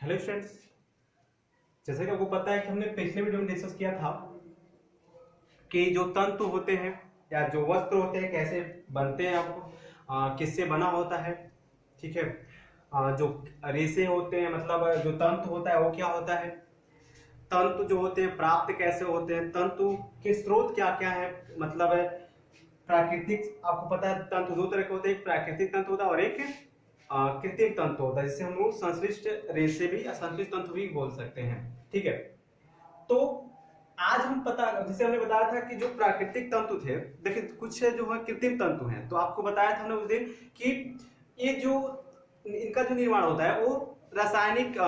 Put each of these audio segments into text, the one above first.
Hello students, जैसे कि आपको पता है कि हमने पिछले वीडियो में डिस्कस किया था कि जो तंतु होते हैं या जो वस्त्र होते हैं कैसे बनते हैं, आपको किससे बना होता है। ठीक है। जो रेशे होते हैं मतलब जो तंतु होता है वो क्या होता है, तंतु जो होते हैं प्राप्त कैसे होते हैं, तंतु के स्रोत क्या क्या है, मतलब प्राकृतिक। आपको पता है तंतु दो तरह के होते हैं, एक प्राकृतिक तंतु होता है और एक कृत्रिम तंतु होता है, जिसे हम लोग संश्लिष्ट रेशे भी या संश्लिष्ट तंतु भी बोल सकते हैं। ठीक है। तो आज हम जैसे हमने बताया था कि जो प्राकृतिक तंतु थे, देखिए कुछ जो है कृत्रिम तंतु हैं। तो आपको बताया था हमने उस दिन कि ये जो इनका जो निर्माण होता है वो रासायनिक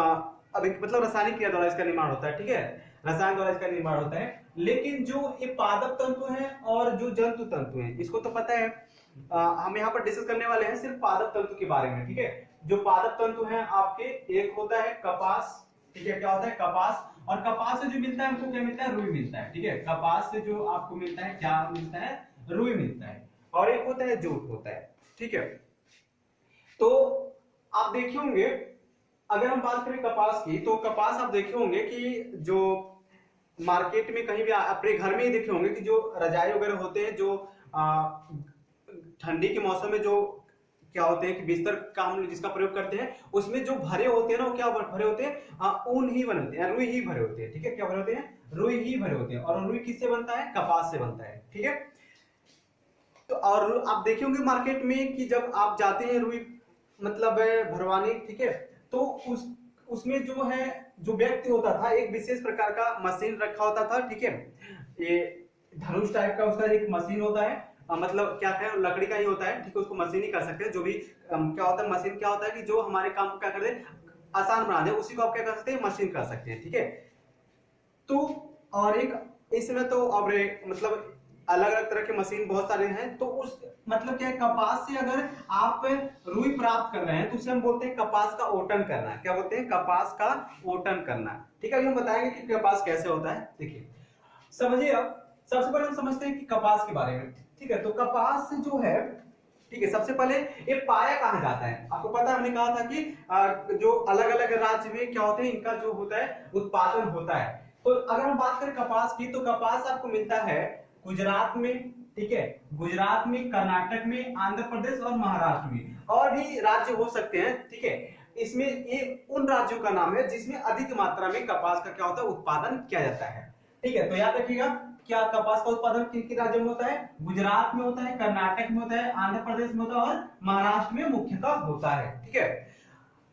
मतलब रासायनिक क्रिया द्वारा इसका निर्माण होता है। ठीक है, रसायन द्वारा इसका निर्माण होता है। लेकिन जो ये पादप तंतु हैं और जो जंतु तंतु हैं, इसको तो पता है। हम यहाँ पर डिस्कस करने वाले हैं सिर्फ पादप तंतु के बारे में। ठीक है, जो पादप तंतु हैं आपके, एक होता है कपास। ठीक है, क्या होता है कपास, और कपास से जो मिलता है हमको क्या मिलता है, रुई मिलता है। ठीक है, कपास से जो आपको मिलता है क्या मिलता है, रुई मिलता है। और एक होता है जूट होता है। ठीक है, तो आप देखे होंगे अगर हम बात करें कपास की, तो कपास आप देखे होंगे कि जो मार्केट में कहीं भी अपने घर में ही देखे होंगे कि जो रजाई वगैरह होते हैं, जो ठंडी के मौसम में जो क्या होते हैं कि बिस्तर का हम जिसका प्रयोग करते हैं, उसमें जो भरे होते हैं ना, वो क्या भरे होते हैं, ऊन ही बनते हैं, रुई ही भरे होते हैं। ठीक है, क्या भरे होते हैं, रुई ही भरे होते हैं। और रुई किससे बनता है, कपास से बनता है। ठीक है, तो और आप देखे होंगे मार्केट में कि जब आप जाते हैं रुई मतलब भरवाने, ठीक है, तो उसमें जो है जो व्यक्ति होता था, एक विशेष प्रकार का मशीन रखा होता था। ठीक है, ये धनुष टाइप का उसका एक मशीन होता है, मतलब क्या है, लकड़ी का ही होता है। ठीक है, उसको मशीन ही कर सकते हैं। जो भी क्या होता है, मशीन क्या होता है कि जो हमारे काम को क्या कर दे, आसान बना दे, उसी को आप क्या कर सकते हैं, मशीन कर सकते हैं। ठीक है, तो और एक इसमें तो अब मतलब अलग अलग तरह के मशीन बहुत सारे हैं। तो उस मतलब क्या है, कपास से अगर आप रुई प्राप्त कर रहे हैं तो उसे हम बोलते हैं कपास का ओटन करना। क्या बोलते हैं, कपास का ओटन करना। ठीक है, अभी हम बताएंगे कि कपास कैसे होता है। देखिए समझिए, अब सबसे पहले हम समझते हैं कि कपास के बारे में। ठीक है, तो कपास जो है, ठीक है, सबसे पहले ये पाया कहाँ जाता है, आपको पता है हमने कहा था कि जो अलग अलग राज्य में क्या होते हैं, इनका जो होता है उत्पादन होता है। तो अगर हम बात करें कपास की, तो कपास आपको मिलता है गुजरात में। ठीक है, गुजरात में, कर्नाटक में, आंध्र प्रदेश और महाराष्ट्र में, और भी राज्य हो सकते हैं। ठीक है, इसमें ये उन राज्यों का नाम है जिसमें अधिक मात्रा में कपास का क्या होता है, उत्पादन किया जाता है। ठीक है, तो याद रखिएगा क्या कपास का उत्पादन किन किन राज्यों में होता है, गुजरात में होता है, कर्नाटक में होता है, आंध्र प्रदेश में होता है और महाराष्ट्र में मुख्यतः होता है। ठीक है,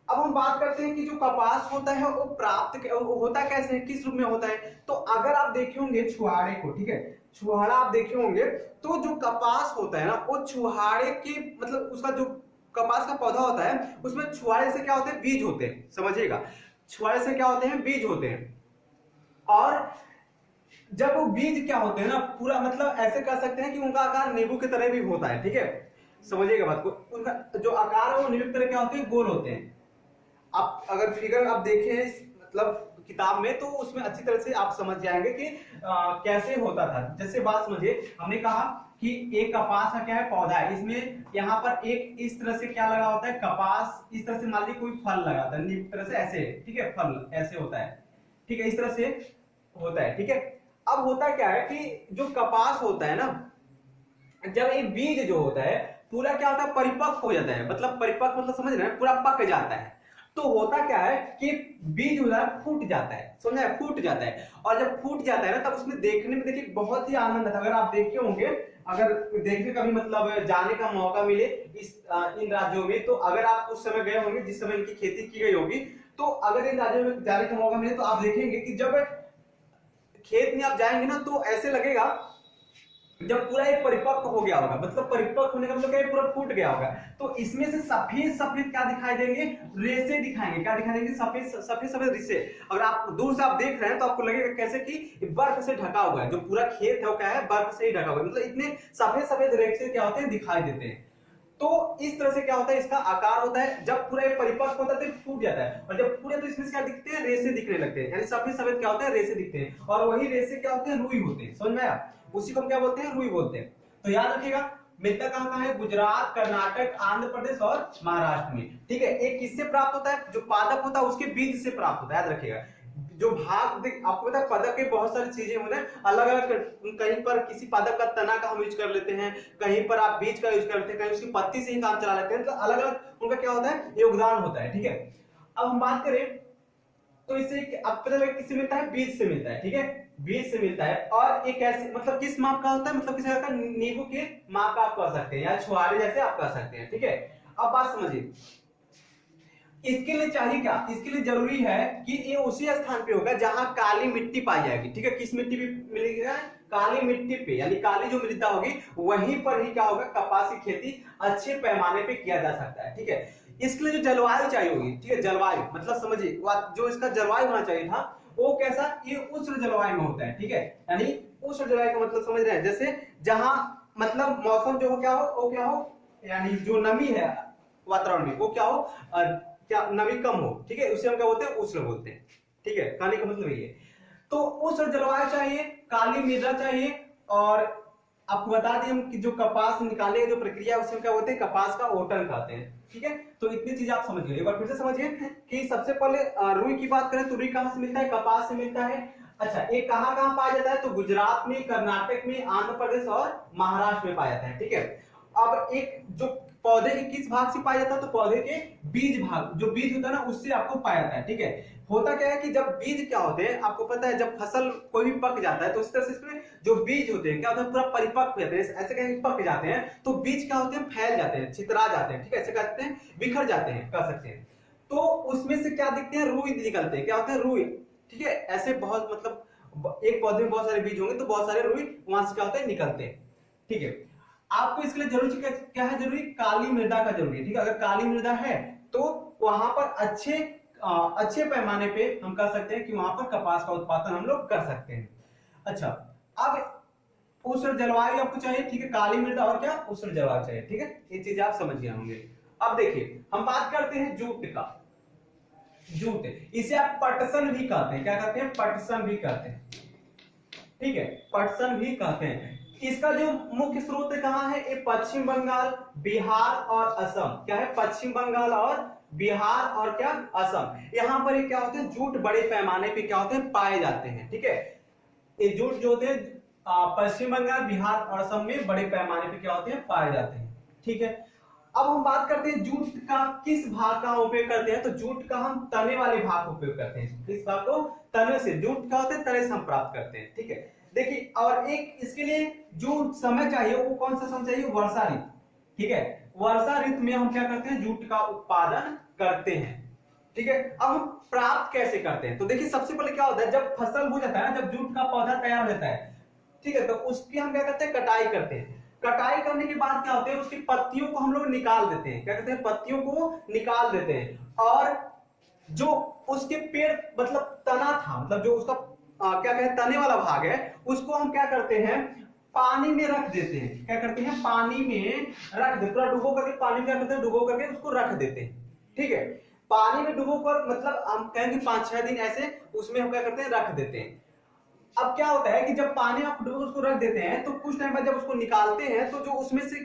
अब हम बात करते हैं कि जो कपास होता है वो प्राप्त होता कैसे है, किस रूप में होता है। तो अगर आप देखे होंगे छुहाड़े को, ठीक है, छुहाड़ा आप देखे होंगे, तो जो कपास होता है ना, वो छुहाड़े के मतलब उसका जो कपास का पौधा होता है, उसमें छुहाड़े से क्या होते हैं, बीज होते हैं। समझिएगा, छुहाड़े से क्या होते हैं, बीज होते हैं। और जब वो बीज क्या होते हैं ना, पूरा मतलब ऐसे कर सकते हैं कि उनका आकार नींबू की तरह भी होता है। ठीक है, समझिएगा बात को, उनका जो आकार है वो नींबू की तरह क्या होते हैं, गोल होते हैं। आप अगर फिगर आप देखें मतलब किताब में, तो उसमें अच्छी तरह से आप समझ जाएंगे कि कैसे होता था। जैसे बात समझिए, हमने कहा कि एक कपास का क्या है, पौधा है, इसमें यहाँ पर एक इस तरह से क्या लगा होता है, कपास इस तरह से मान लीजिए कोई फल लगा था, इस तरह से ऐसे। ठीक है, फल ऐसे होता है। ठीक है, इस तरह से होता है। ठीक है, अब होता क्या है कि जो कपास होता है ना, जब ये बीज जो होता है पूरा क्या होता है, परिपक्व हो जाता है, मतलब परिपक्व मतलब समझ रहे हैं, पूरा पक जाता है। तो होता क्या है कि बीज जो है फूट जाता है, समझ रहे, फूट जाता है। और जब फूट जाता है ना, तब उसमें देखने में देखिए बहुत ही आनंद आता है। अगर आप देखे होंगे, अगर देखने का भी मतलब जाने का मौका मिले इस इन राज्यों में, तो अगर आप उस समय गए होंगे जिस समय इनकी खेती की गई होगी, तो अगर इन राज्यों में जाने का मौका मिले, तो आप देखेंगे कि जब खेत में आप जाएंगे ना, तो ऐसे लगेगा जब पूरा एक परिपक्व हो गया होगा, मतलब परिपक्व होने का मतलब क्या, पूरा फूट गया होगा। तो इसमें से सफेद सफेद क्या दिखाई देंगे, रेशे दिखाएंगे। क्या दिखाई देंगे, सफेद सफेद सफेद रेशे। अगर आप दूर से आप देख रहे हैं तो आपको लगेगा कैसे कि बर्फ से ढका हुआ है, जो पूरा खेत है वो क्या है, बर्फ से ही ढका हुआ है, मतलब इतने सफेद सफेद रेशे क्या होते हैं, दिखाई देते हैं। तो इस तरह से क्या होता है, इसका आकार होता है, जब पूरा परिपक्व होता है तो फूट जाता है, और जब फूटे तो इसमें क्या दिखते हैं, रेशे दिखने लगते हैं, यानी सफेद सफेद क्या होते हैं, रेशे दिखते हैं। और वही रेशे क्या होते हैं, रुई होते हैं। समझ में आया, उसी को हम क्या बोलते हैं, रुई बोलते हैं। तो याद रखिएगा, मिलता कहाँ कहाँ है? गुजरात, कर्नाटक, आंध्र प्रदेश और महाराष्ट्र में। ठीक है, एक किससे प्राप्त होता है? जो पादप होता है उसके बीज से प्राप्त होता है, याद रखिएगा। जो भाग आपको पता है पादप के बहुत सारी चीजें होते हैं अलग अलग, कहीं पर किसी पादप का तना का हम यूज कर लेते हैं, कहीं पर आप बीज का यूज कर लेते हैं, कहीं उसकी पत्ती से ही काम चला लेते हैं, तो अलग अलग उनका क्या होता है, योगदान होता है। ठीक है, अब हम बात करें तो इससे अब पता लगा किससे मिलता है? बीज से मिलता है। ठीक है, बीज से मिलता है। और एक ऐसे मतलब किस माप का होता है? मतलब किस का? नींबू के माप का आप कह सकते हैं, या छुहारे जैसे आप कह सकते हैं। ठीक है, अब बात समझिए, इसके लिए चाहिए क्या? इसके लिए जरूरी है कि ये उसी स्थान पे होगा जहां काली मिट्टी पाई जाएगी। ठीक है, किस मिट्टी पे मिलेगी? काली मिट्टी पे, यानी काली जो मृदा होगी वहीं पर ही क्या होगा? कपास की खेती अच्छे पैमाने पे किया जा सकता है। ठीक है, इसके लिए जो जलवायु चाहिए होगी, ठीक है, जलवायु मतलब समझिए जो इसका जलवायु होना चाहिए था वो कैसा? ये उष्ण जलवायु में होता है। ठीक है, यानी उष्ण जलवायु का मतलब समझ रहे हैं, जैसे जहां मतलब मौसम जो हो क्या हो, वो क्या हो, यानी जो नमी है वातावरण में वो क्या हो, क्या नमी कम हो। ठीक है, उसे हम क्या बोलते हैं? उष्ण बोलते हैं। ठीक है, कहने का मतलब यही है। तो उष्ण जलवायु चाहिए, काली मृदा चाहिए, और आपको बता दें हम कि जो कपास निकाले जो प्रक्रिया उसे क्या बोलते हैं? कपास का ओटन कहते हैं। ठीक है, तो इतनी चीज आप समझ गए। एक बार फिर से समझिए कि सबसे पहले रुई की बात करें तो रुई कहां से मिलता है? कपास से मिलता है। अच्छा, ये कहां कहां पाया जाता है? तो गुजरात में, कर्नाटक में, आंध्र प्रदेश और महाराष्ट्र में पाया जाता है। ठीक है, अब एक जो पौधे के किस भाग से पाया जाता है? तो पौधे के बीज भाग, जो बीज होता है ना उससे आपको पाया जाता है। ठीक है, होता क्या है कि जब बीज क्या होते हैं आपको पता है, जब फसल कोई भी पक जाता है तो उस तरह से इसमें जो बीज होते हैं क्या होता है? पूरा परिपक्व हो जाते हैं, ऐसे कहीं पक जाते हैं तो बीज क्या होते हैं? फैल जाते हैं, छितरा जाते हैं। ठीक है, ऐसे कहते हैं, बिखर जाते हैं, कह सकते हैं। तो उसमें से क्या दिखते हैं? रुई निकलते हैं। क्या होते हैं? रुई। ठीक है, ऐसे बहुत मतलब एक पौधे में बहुत सारे बीज होंगे तो बहुत सारे रुई वहां से क्या होते हैं? निकलते हैं। ठीक है, आपको इसके लिए जरूरी क्या है? जरूरी काली मृदा का जरूरी है। ठीक है, अगर काली मृदा है तो वहां पर अच्छे पैमाने पे हम कह सकते हैं कि वहां पर कपास का उत्पादन हम लोग कर सकते हैं। अच्छा, अब उष्ण जलवायु आपको चाहिए। ठीक है, काली मृदा और क्या? उष्ण जलवायु चाहिए। ठीक है, ये चीज आप समझ गए होंगे। अब देखिए हम बात करते हैं जूट का। जूट, इसे आप पटसन भी कहते हैं। क्या कहते हैं? पटसन भी कहते हैं। ठीक है, पटसन भी कहते हैं। इसका जो मुख्य स्रोत कहां है? ये पश्चिम बंगाल, बिहार और असम। क्या है? पश्चिम बंगाल और बिहार और क्या? असम। यहां पर ये क्या होते हैं? जूट बड़े पैमाने पे क्या होते हैं? पाए जाते हैं। ठीक है, ये जूट जो होते हैं पश्चिम बंगाल, बिहार और असम में बड़े पैमाने पे क्या होते हैं? पाए जाते हैं। ठीक है, अब हम बात करते हैं जूट का किस भाग का उपयोग करते हैं? तो जूट का हम तने वाले भाग का उपयोग करते हैं। किस भाग को? तने से। जूट का होते हैं तने से हम प्राप्त करते हैं। ठीक है, देखिए, और एक इसके लिए जो समय चाहिए वो कौन सा समय चाहिए? वर्षा ऋतु। ठीक है, वर्षा ऋतु में हम क्या करते हैं? जूट का उत्पादन करते हैं। ठीक है, अब हम प्राप्त कैसे करते हैं? तो देखिए सबसे पहले क्या होता है, जब फसल हो जाता है ना, जब जूट का पौधा तैयार हो जाता है, ठीक है, तो उसकी हम क्या करते हैं? कटाई करते हैं। कटाई करने के बाद क्या होते हैं? उसकी पत्तियों को हम लोग निकाल देते हैं। क्या कहते हैं? पत्तियों को निकाल देते हैं। और जो उसके पेड़ मतलब तना था, मतलब जो उसका क्या कहते हैं? तने वाला भाग है, उसको हम क्या करते हैं? पानी में रख देते हैं। क्या करते हैं? पानी में रख देते, पूरा डुबो करके पानी में क्या करते हैं? डुबो करके उसको रख देते हैं। ठीक है, पानी में डुबो कर मतलब हम कहेंगे 5-6 दिन ऐसे उसमें हम क्या करते हैं? रख देते हैं। अब क्या होता है कि जब पानी आप डुबो उसको रख देते हैं तो कुछ टाइम बाद जब उसको निकालते हैं तो जो उसमें से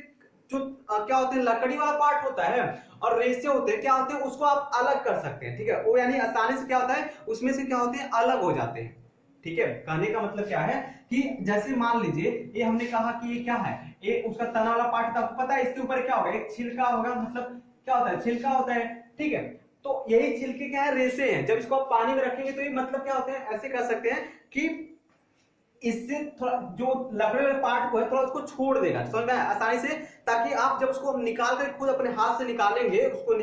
जो क्या होते हैं? लकड़ी वाला पार्ट होता है और रेशे होते हैं, क्या होते हैं? उसको आप अलग कर सकते हैं। ठीक है, वो यानी आसानी से क्या होता है? उसमें से क्या होते हैं? अलग हो जाते हैं। ठीक है, कहने का मतलब क्या है कि जैसे मान लीजिए ये हमने कहा कि ये क्या है? ये उसका तना वाला पार्ट था, आपको पता है इसके ऊपर क्या होगा? एक छिलका होगा, मतलब क्या होता है? छिलका होता है। ठीक है, तो यही छिलके क्या है? रेशे हैं। जब इसको आप पानी में रखेंगे तो ये मतलब क्या होते हैं? ऐसे कह सकते हैं कि इससे थोड़ा जो लकड़ी वाले पार्ट को है थोड़ा उसको छोड़ देगा, समझ में आसानी से, ताकि आप जब उसको निकाल कर खुद अपने हाथ से निकालेंगे उसको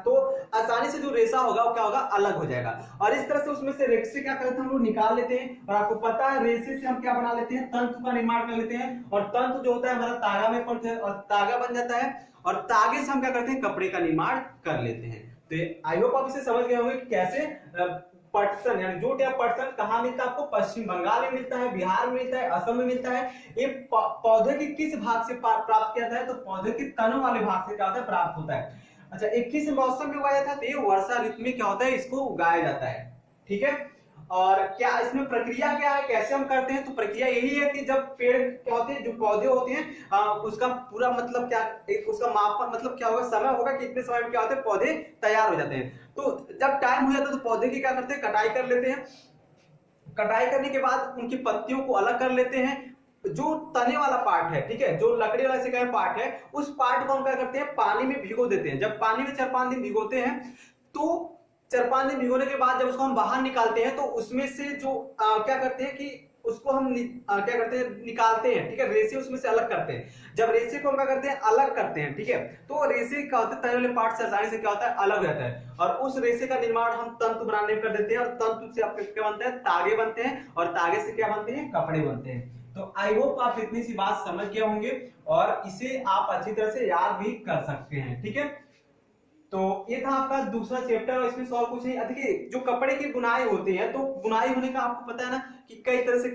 तो आसानी से जो रेशा होगा वो क्या होगा? अलग हो जाएगा। और इस तरह से उसमें से रेशे क्या करते हैं? हम लोग निकाल लेते हैं। और आपको पता है रेशे से हम क्या बना लेते हैं? तंतु का निर्माण कर लेते हैं। और तंतु जो होता है हमारा तागा में पड़ता है और तागा बन जाता है। और तागे से हम क्या करते हैं? कपड़े का निर्माण कर लेते हैं। तो आई होप आप इसे समझ गए होंगे कि कैसे पटसन यानी जूट या पटसन कहां मिलता है? आपको पश्चिम बंगाल में मिलता है, बिहार में मिलता है, असम में मिलता है। ये पौधे के किस भाग से प्राप्त किया जाता है? तो पौधे के तनों वाले भाग से क्या होता है? प्राप्त होता है। अच्छा, 21 मौसम में उगाया जाता है, तो ये वर्षा ऋतु में क्या होता है? इसको उगाया जाता है। ठीक है, और क्या इसमें प्रक्रिया क्या है, कैसे हम करते हैं? तो प्रक्रिया यही है कि जब पेड़ क्या होते हैं, जो पौधे होते हैं उसका पूरा मतलब क्या, उसका माप मतलब क्या होगा, समय होगा कि इतने समय में क्या होते हैं पौधे तैयार हो जाते हैं। तो जब टाइम हो जाता है तो पौधे की क्या करते हैं, कटाई कर लेते हैं। कटाई करने के बाद उनकी पत्तियों को अलग कर लेते हैं। जो तने वाला पार्ट है, ठीक है, जो लकड़ी वाला से पार्ट है, उस पार्ट को हम क्या करते हैं, पानी में भिगो देते हैं। जब पानी में 4-5 दिन भिगोते हैं तो 4-5 दिन भिगोने के बाद जब उसको हम बाहर निकालते हैं तो उसमें से जो क्या करते हैं कि उसको हम क्या करते हैं, निकालते हैं, ठीक है, रेसे उसमें से अलग करते हैं। जब रेसे को हम क्या करते हैं, अलग करते हैं, ठीक है, तो रेसे क्या होता है, तने वाले पार्ट से आसानी से क्या होता है, अलग हो जाता है, और उस रेसे का निर्माण हम तंतु बनाने में कर देते हैं, और तंतु से आपके क्या बनते हैं, तागे बनते हैं, और तागे से क्या बनते हैं, कपड़े बनते हैं। तो आई होप आप इतनी सी बात समझ गए होंगे और इसे आप अच्छी तरह से याद भी कर सकते हैं, ठीक है। तो ये था आपका दूसरा चैप्टर, और इसमें और कुछ नहीं। देखिए जो कपड़े की बुनाई होती है, तो बुनाई होने का आपको पता है ना कि कई तरह से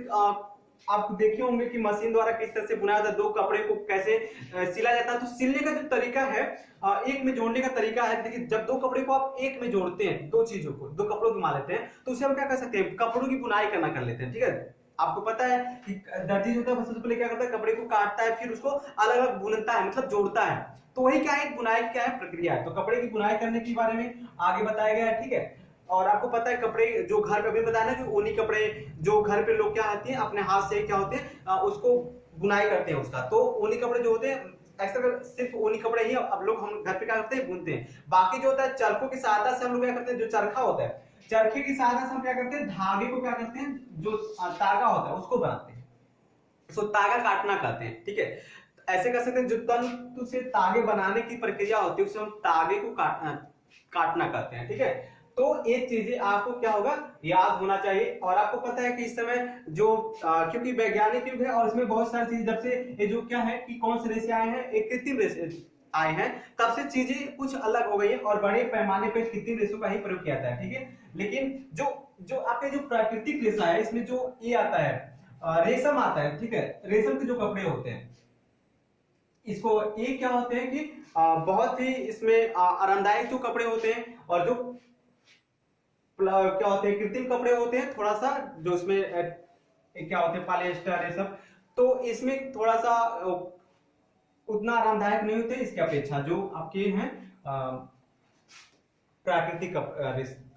आप देखे होंगे कि मशीन द्वारा किस तरह से बुनाया जाता है, दो कपड़े को कैसे सिला जाता है। तो सिलने का जो तरीका है, एक में जोड़ने का तरीका है। देखिए जब दो कपड़े को आप एक में जोड़ते हैं, दो चीजों को, दो कपड़ों को मान लेते हैं, तो उसे हम क्या कर सकते हैं, कपड़ों की बुनाई करना कर लेते हैं, ठीक है। आपको पता है कि दर्जी जो होता है सबसे पहले क्या करता है, कपड़े को काटता है, फिर उसको अलग अलग बुनता है, मतलब जोड़ता है। तो वही क्या है, बुनाई क्या है, प्रक्रिया है। तो कपड़े की बुनाई करने के बारे में आगे बताया गया है, ठीक है। और आपको पता है कपड़े जो घर पे अभी बताया ना कि ऊनी कपड़े जो घर पे लोग क्या आते हैं अपने हाथ से क्या होते हैं उसको बुनाई करते हैं उसका। तो ऊनी कपड़े जो होते हैं, ऐसा सिर्फ ऊनी कपड़े ही अब लोग हम घर पे क्या करते हैं, बुनते हैं। बाकी जो होता है चरखों की सहायता से हम लोग क्या करते हैं, जो चरखा होता है, चरखे की सहायता से हम क्या करते हैं, धागे को क्या करते हैं, जो तागा होता है उसको बनाते हैं, उसको तागा काटना कहते हैं, ठीक है। ऐसे कर सकते हैं, जो तंतु से तागे बनाने की प्रक्रिया होती है उसे हम तागे को काटना कहते हैं, ठीक है। तो ये चीजें आपको क्या होगा, याद होना चाहिए। और आपको पता है कि इस समय जो क्योंकि वैज्ञानिक युग है और इसमें बहुत सारी चीजें, जब से ये जो क्या है कि कौन से रेसे आए हैं, एक कृत्रिम रेसे आए हैं, तब से चीजें कुछ अलग हो गई है और बड़े पैमाने पर कृत्रिम रेसों का ही प्रयोग किया जाता है, ठीक है। लेकिन जो जो आपके जो प्राकृतिक रेशा है, इसमें जो ये आता है रेशम आता है, ठीक है, रेशम के जो कपड़े होते हैं, इसको ये क्या होते हैं कि बहुत ही इसमें आरामदायक जो कपड़े होते हैं, और जो क्या होते हैं कृत्रिम कपड़े होते हैं, थोड़ा सा जो इसमें क्या होते हैं पॉलिएस्टर ये सब, तो इसमें थोड़ा सा उतना आरामदायक नहीं होते इसके अपेक्षा जो आपके हैं प्राकृतिक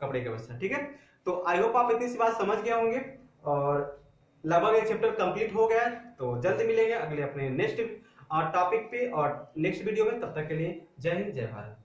कपड़े की अवस्था, ठीक है। तो आई होप आप इतनी सी बात समझ गए होंगे और लगभग एक चैप्टर कंप्लीट हो गया है। तो जल्द मिलेंगे अगले अपने नेक्स्ट टॉपिक पे और नेक्स्ट वीडियो में। तब तक के लिए जय हिंद, जय भारत।